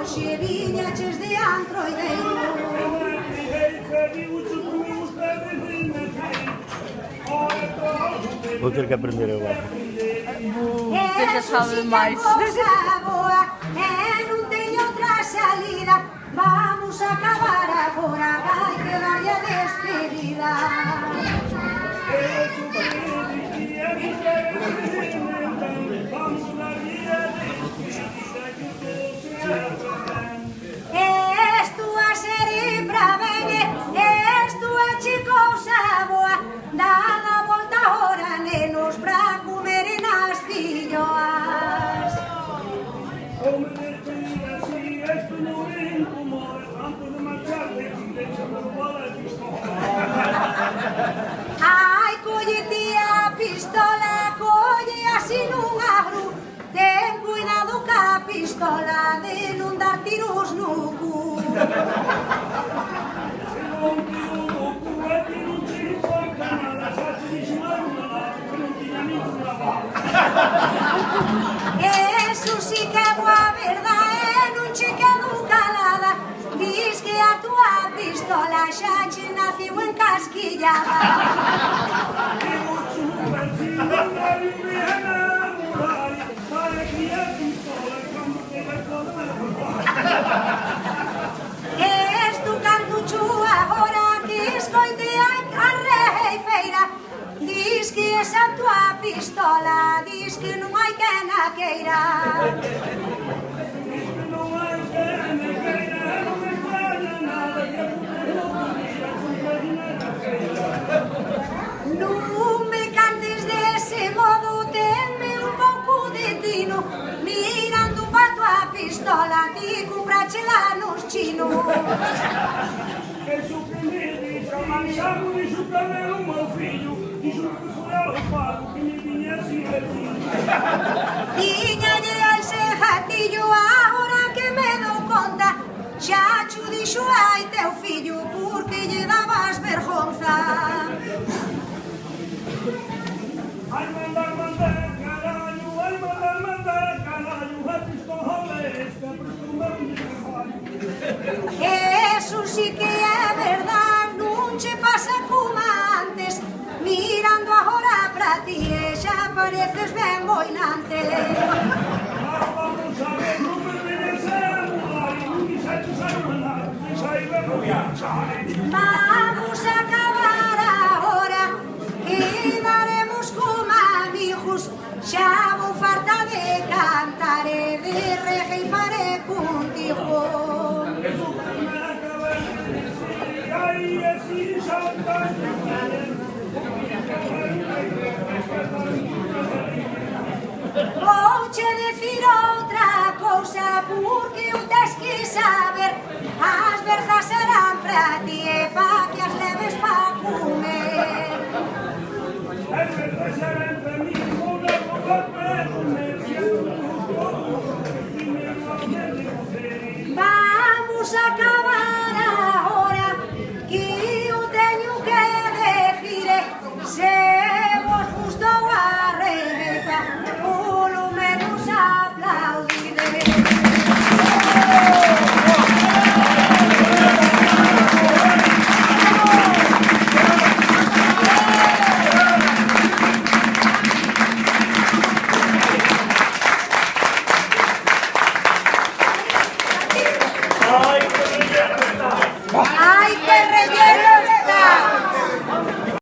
hoxe viñaches de antroideiro. Vou ter que aprender agora. Que já sabe mais. Non teño outra salida. Vamos a acabar agora, hai que darlle a despedida. Esto a ser pra ben, esto é chicousa boa. Dada a volta ahora, nenos, pra comer nas filloas. Ai, collete a pistola, colle así nun agru. Ten cuidado ca pistola de non dar tiros no cu. Eso sí que é boa verdade, non che quedo calada. Dis que a túa pistola xa che naciu encasquillada. Esto cantucho agora que escoite a reifeira. Dis que esa túa pistola, dis que non hai quen a queira. Non me cantes dese modo, tenme un pouco de tino. Mirando pa túa pistola, ti comprachela nos chinos. Eso que me dixa, manxamo, dixo que era o meu fillo, dixo que foi ao faro, que me viña así vecino. Tiñalle al sejatillo, agora que me dou conta, xa cho dixo ai teu fillo, porque lle dabas vergonza. Ai, mandar, carallo, ai, mandar, carallo, a pistola esta, prestou-me un traballo. Eso sí que é verdad, non che pasa como antes. Mirando agora pra ti e xa pareces ben boinante. Vamos a ver, non me vienes a mudar, non quixetes a mandar, xa iba a viaxar. Vamos a acabar agora, quedaremos como amigos. Xa vou farta de cantar e de rejeifare contigo. Eso que me acabas de decir, ai, así xa estás de querer. Vouche decir outra cousa, porque o tes que saber. As verzas serán pra ti e para